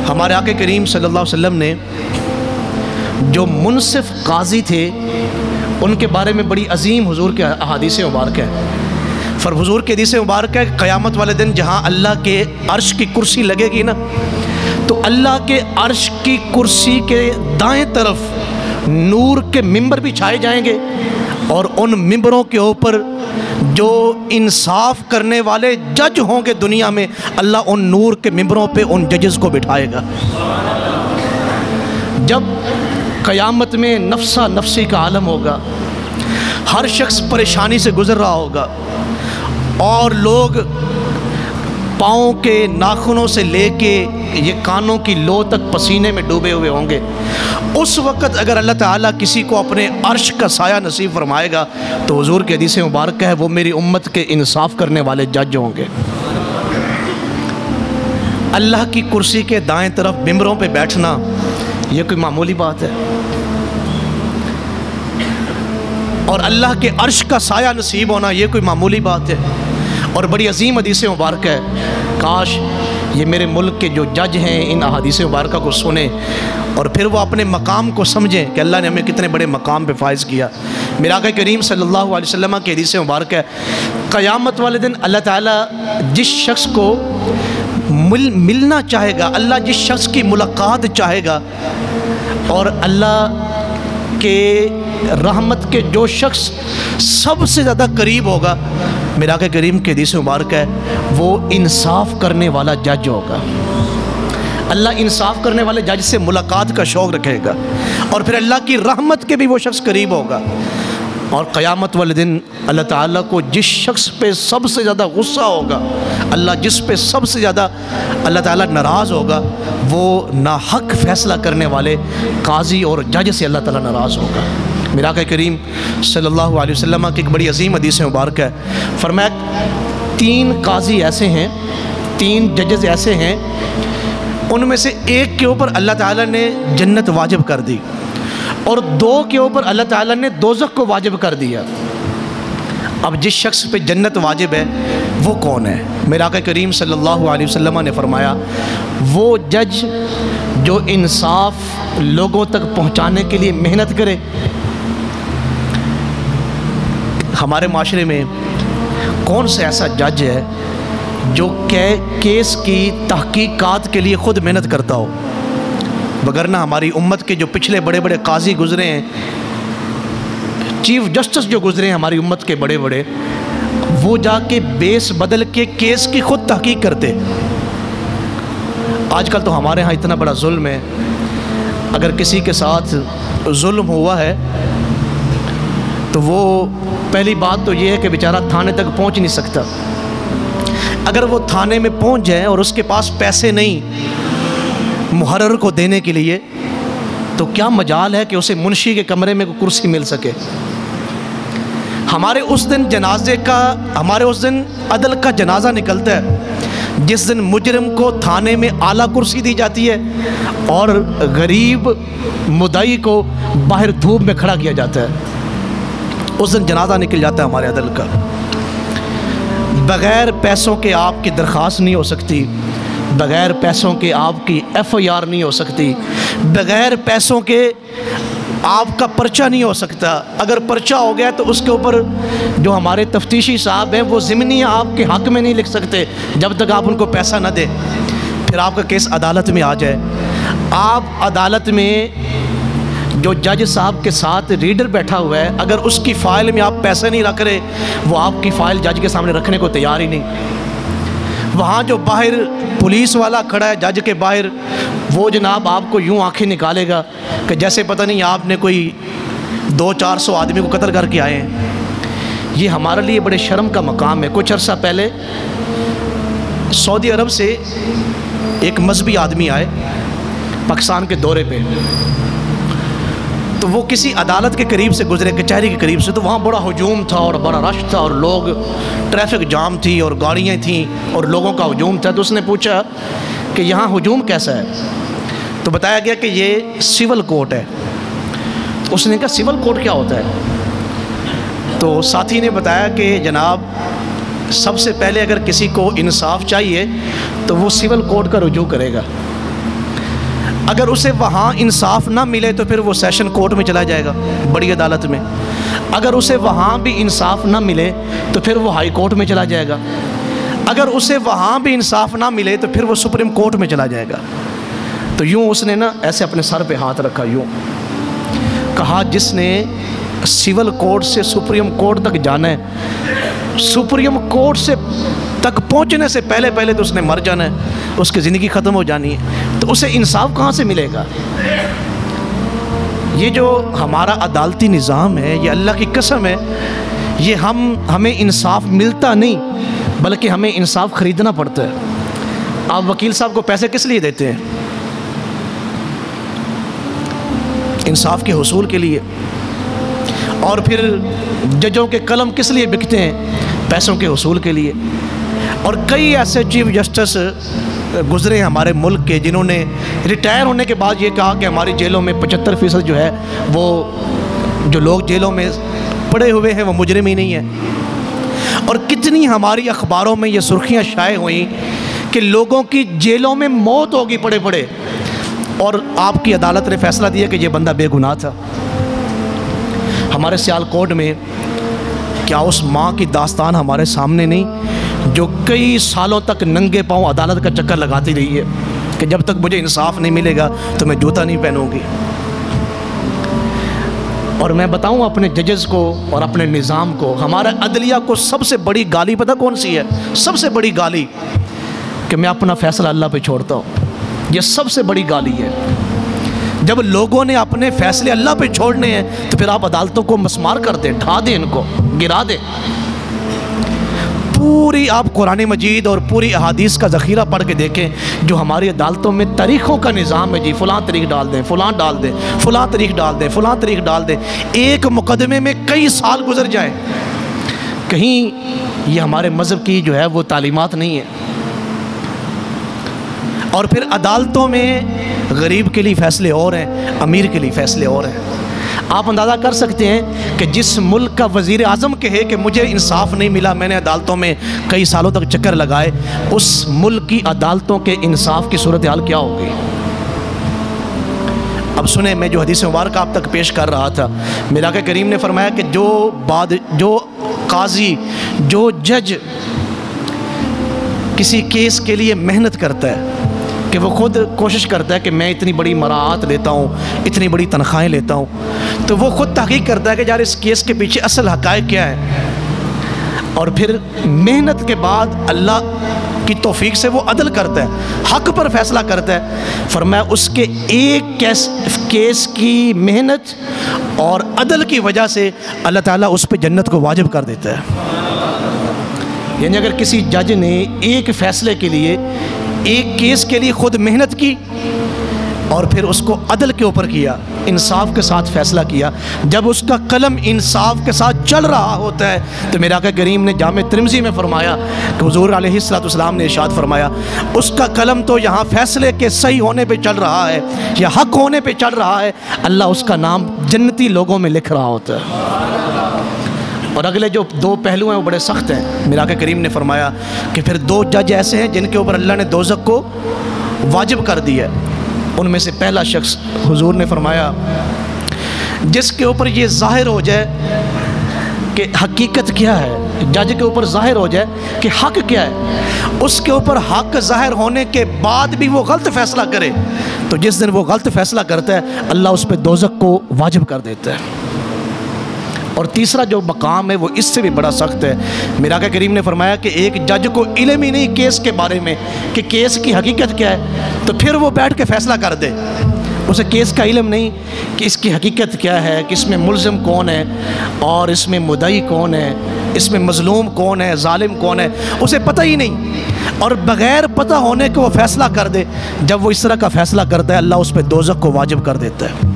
ہمارے آقا کریم صلی اللہ علیہ وسلم نے جو منصف قاضی تھے ان کے بارے میں بڑی عظیم حضور کے احادیث مبارک ہے. حضور کے حدیث مبارک ہے کہ قیامت والے دن جہاں اللہ کے عرش کی کرسی لگے گی نا، تو اللہ کے عرش کی کرسی کے دائیں طرف نور کے ممبر بھی چھائے جائیں گے، اور ان ممبروں کے اوپر جو انصاف کرنے والے جج ہوں گے دنیا میں، اللہ ان نور کے ممبروں پہ ان ججز کو بٹھائے گا. جب قیامت میں نفسا نفسی کا عالم ہوگا، ہر شخص پریشانی سے گزر رہا ہوگا، اور لوگ پاؤں کے ناخنوں سے لے کے یہ کانوں کی لو تک پسینے میں ڈوبے ہوئے ہوں گے. اس وقت اگر اللہ تعالیٰ کسی کو اپنے عرش کا سایہ نصیب فرمائے گا تو حضور کے حدیث مبارک ہے وہ میری امت کے انصاف کرنے والے جج ہوں گے. اللہ کی کرسی کے دائیں طرف ممبروں پہ بیٹھنا یہ کوئی معمولی بات ہے، اور اللہ کے عرش کا سایہ نصیب ہونا یہ کوئی معمولی بات ہے، اور بڑی عظیم حدیث مبارک ہے. کاش یہ میرے ملک کے جو جج ہیں ان احادیث مبارکہ کو سنیں اور پھر وہ اپنے مقام کو سمجھیں کہ اللہ نے ہمیں کتنے بڑے مقام پہ فائز کیا. میرا آقا کریم صلی اللہ علیہ وسلم کی حدیث مبارک ہے قیامت والے دن اللہ تعالیٰ جس شخص کو ملنا چاہے گا، اللہ جس شخص کی ملاقات چاہے گا، اور اللہ کے رحمت کے جو شخص سب سے زیادہ قریب ہوگا، میرا آقا کریم کے حدیث مبارک ہے وہ انصاف کرنے والا جج ہوگا. اللہ انصاف کرنے والے جج سے ملاقات کا شوق رکھے گا، اور پھر اللہ کی رحمت کے بھی وہ شخص قریب ہوگا. اور قیامت والے دن اللہ تعالیٰ کو جس شخص پہ سب سے زیادہ غصہ ہوگا، اللہ جس پہ سب سے زیادہ اللہ تعالیٰ ناراض ہوگا، وہ ناحق فیصلہ کرنے والے قاضی اور جج سے اللہ تعالیٰ ناراض ہوگا. میرا آقا کریم صلی اللہ علیہ وسلم کی ایک بڑی عظیم حدیث مبارک ہے. فرمایا 3 قاضی ایسے ہیں، 3 ججز ایسے ہیں، ان میں سے ایک کے اوپر اللہ تعالیٰ نے جنت واجب کر دی، اور 2 کے اوپر اللہ تعالیٰ نے دوزخ کو واجب کر دیا. اب جس شخص پہ جنت واجب ہے وہ کون ہے؟ میرا آقا کریم صلی اللہ علیہ وسلم نے فرمایا وہ جج جو انصاف لوگوں تک پہنچانے کے لیے محنت کرے. ہمارے معاشرے میں کون سا ایسا جج ہے جو کیس کی تحقیقات کے لیے خود محنت کرتا ہو؟ وگرنہ ہماری امت کے جو پچھلے بڑے بڑے قاضی گزرے ہیں، چیف جسٹس جو گزرے ہیں ہماری امت کے بڑے بڑے، وہ جا کے بیس بدل کے کیس کی خود تحقیق کرتے. آج کل تو ہمارے ہاں اتنا بڑا ظلم ہے، اگر کسی کے ساتھ ظلم ہوا ہے تو وہ پہلی بات تو یہ ہے کہ بیچارہ تھانے تک پہنچ نہیں سکتا. اگر وہ تھانے میں پہنچ جائے اور اس کے پاس پیسے نہیں محرر کو دینے کے لیے، تو کیا مجال ہے کہ اسے منشی کے کمرے میں کوئی کرسی مل سکے. ہمارے اس دن عدل کا جنازہ نکلتا ہے جس دن مجرم کو تھانے میں اعلیٰ کرسی دی جاتی ہے اور غریب مدعی کو باہر دھوپ میں کھڑا کیا جاتا ہے. اس دن جنازہ نکل جاتا ہے ہمارے عدل کا. بغیر پیسوں کے آپ کی درخواست نہیں ہو سکتی، بغیر پیسوں کے آپ کی FIR نہیں ہو سکتی، بغیر پیسوں کے آپ کا پرچہ نہیں ہو سکتا. اگر پرچہ ہو گیا تو اس کے اوپر جو ہمارے تفتیشی صاحب ہیں وہ ضمنی آپ کے حق میں نہیں لکھ سکتے جب تک آپ ان کو پیسہ نہ دیں. پھر آپ کا کیس عدالت میں آ جائے، آپ عدالت میں جو جج صاحب کے ساتھ ریڈر بیٹھا ہوا ہے، اگر اس کی فائل میں آپ پیسے نہیں رکھ رہے، وہ آپ کی فائل جج کے سامنے رکھنے کو تیار ہی نہیں. وہاں جو باہر پولیس والا کھڑا ہے جج کے باہر، وہ جناب آپ کو یوں آنکھیں نکالے گا کہ جیسے پتہ نہیں آپ نے کوئی 200-400 آدمی کو قتل کر کے آئے ہیں. یہ ہمارے لیے بڑے شرم کا مقام ہے. کچھ عرصہ پہلے سعودی عرب سے ایک مذہبی آدمی آئے پاکستان کے دورے پہ، تو وہ کسی عدالت کے قریب سے گزرے، کچہری کے قریب سے، تو وہاں بڑا ہجوم تھا اور بڑا رش تھا اور لوگ، ٹریفک جام تھی اور گاڑیاں تھیں اور لوگوں کا ہجوم تھا. تو اس نے پوچھا کہ یہاں ہجوم کیسا ہے؟ تو بتایا گیا کہ یہ سول کورٹ ہے. اس نے کہا سول کورٹ کیا ہوتا ہے؟ تو ساتھی نے بتایا کہ جناب سب سے پہلے اگر کسی کو انصاف چاہیے تو وہ سول کورٹ کا رجوع کرے گا. اگر اسے وہاں انصاف نہ ملے تو پھر وہ سیشن کورٹ میں چلا جائے گا، بڑی عدالت میں۔ اگر اسے وہاں بھی انصاف نہ ملے تو پھر وہ ہائی کورٹ میں چلا جائے گا۔ اگر اسے وہاں بھی انصاف نہ ملے تو پھر وہ سپریم کورٹ میں چلا جائے گا۔ تو یوں اس نے نا ایسے اپنے سر پہ ہاتھ رکھا، یوں کہا جس نے سول کورٹ سے سپریم کورٹ تک جانا ہے، سپریم کورٹ سے تک پہنچنے سے پہلے تو اس نے مر جانا ہے، اس کی زندگی ختم ہو جانی ہے، تو اسے انصاف کہاں سے ملے گا؟ یہ جو ہمارا عدالتی نظام ہے، یہ اللہ کی قسم ہے، یہ ہمیں انصاف ملتا نہیں بلکہ ہمیں انصاف خریدنا پڑتا ہے۔ آپ وکیل صاحب کو پیسے کس لیے دیتے ہیں؟ انصاف کے حصول کے لیے۔ اور پھر ججوں کے قلم کس لیے بکتے ہیں؟ پیسوں کے حصول کے لیے۔ اور کئی ایسے چیف جسٹس گزرے ہیں ہمارے ملک کے جنہوں نے ریٹائر ہونے کے بعد یہ کہا کہ ہماری جیلوں میں 75% جو ہے وہ جو لوگ جیلوں میں پڑے ہوئے ہیں وہ مجرم ہی نہیں ہیں۔ اور کتنی ہماری اخباروں میں یہ سرخیاں شائع ہوئیں کہ لوگوں کی جیلوں میں موت ہوگی پڑے اور آپ کی عدالت نے فیصلہ دیا کہ یہ بندہ بے گناہ تھا۔ ہمارے سیالکوٹ میں کیا اس ماں کی داستان ہمارے سامنے نہیں جو کئی سالوں تک ننگے پاؤں عدالت کا چکر لگاتی رہی ہے کہ جب تک مجھے انصاف نہیں ملے گا تو میں جوتا نہیں پہنوں گی؟ اور میں بتاؤں اپنے ججز کو اور اپنے نظام کو، ہمارے عدلیہ کو سب سے بڑی گالی پتہ کون سی ہے؟ سب سے بڑی گالی کہ میں اپنا فیصلہ اللہ پہ چھوڑتا ہوں، یہ سب سے بڑی گالی ہے۔ جب لوگوں نے اپنے فیصلے اللہ پہ چھوڑنے ہیں تو پھر آپ عدالتوں کو مسمار کر دیں، ڈھا دیں، ان کو گرا دیں۔ پوری آپ قرآن مجید اور پوری احادیث کا ذخیرہ پڑھ کے دیکھیں جو ہماری عدالتوں میں تاریخوں کا نظام ہے، جی فلاں تاریخ ڈال دیں، فلاں ڈال دیں، فلاں تاریخ ڈال دیں، فلاں تاریخ ڈال دیں، ایک مقدمے میں کئی سال گزر جائیں۔ کہیں یہ ہمارے مذہب کی جو ہے وہ تعلیمات نہیں ہے۔ اور پھر عدالتوں میں غریب کے لیے فیصلے اور ہیں، امیر کے لیے فیصلے اور ہیں۔ آپ اندازہ کر سکتے ہیں کہ جس ملک کا وزیر اعظم کہے کہ مجھے انصاف نہیں ملا، میں نے عدالتوں میں کئی سالوں تک چکر لگائے، اس ملک کی عدالتوں کے انصاف کی صورتحال کیا ہوگی؟ اب سنیں، میں جو حدیث مبارکہ آپ تک پیش کر رہا تھا، میرا آقا کریم نے فرمایا کہ جو قاضی، جو جج کسی کیس کے لیے محنت کرتا ہے کہ وہ خود کوشش کرتا ہے کہ میں اتنی بڑی مراعات لیتا ہوں، اتنی بڑی تنخواہیں لیتا ہوں، تو وہ خود تحقیق کرتا ہے کہ یار اس کیس کے پیچھے اصل حقائق کیا ہے، اور پھر محنت کے بعد اللہ کی توفیق سے وہ عدل کرتا ہے، حق پر فیصلہ کرتا ہے۔ فرمایا اس کے ایک کیس کی محنت اور عدل کی وجہ سے اللہ تعالیٰ اس پہ جنت کو واجب کر دیتا ہے۔ یعنی اگر کسی جج نے ایک فیصلے کے لیے، ایک کیس کے لیے خود محنت کی اور پھر اس کو عدل کے اوپر کیا، انصاف کے ساتھ فیصلہ کیا، جب اس کا قلم انصاف کے ساتھ چل رہا ہوتا ہے تو میرے آقا کریم نے جامع ترمذی میں فرمایا کہ حضور علیہ السلام نے ارشاد فرمایا اس کا قلم تو یہاں فیصلے کے صحیح ہونے پہ چل رہا ہے یا حق ہونے پہ چل رہا ہے، اللہ اس کا نام جنتی لوگوں میں لکھ رہا ہوتا ہے۔ اور اگلے جو دو پہلو ہیں وہ بڑے سخت ہیں۔ میرے آقا کریم نے فرمایا کہ پھر دو جج ایسے ہیں جن کے اوپر اللہ نے دوزخ کو واجب کر دیا ہے۔ ان میں سے پہلا شخص حضور نے فرمایا جس کے اوپر یہ ظاہر ہو جائے کہ حقیقت کیا ہے، جج کے اوپر ظاہر ہو جائے کہ حق کیا ہے، اس کے اوپر حق ظاہر ہونے کے بعد بھی وہ غلط فیصلہ کرے، تو جس دن وہ غلط فیصلہ کرتا ہے اللہ اس پہ دوزخ کو واجب کر دیتا ہے۔ اور تیسرا جو مقام ہے وہ اس سے بھی بڑا سخت ہے۔ میرا آقا کریم نے فرمایا کہ ایک جج کو علم ہی نہیں کیس کے بارے میں کہ کیس کی حقیقت کیا ہے، تو پھر وہ بیٹھ کے فیصلہ کر دے، اسے کیس کا علم نہیں کہ اس کی حقیقت کیا ہے، کہ اس میں ملزم کون ہے اور اس میں مدعی کون ہے، اس میں مظلوم کون ہے، ظالم کون ہے، اسے پتہ ہی نہیں، اور بغیر پتہ ہونے کے وہ فیصلہ کر دے۔ جب وہ اس طرح کا فیصلہ کرتا ہے اللہ اس پہ دوزخ کو واجب کر دیتا ہے۔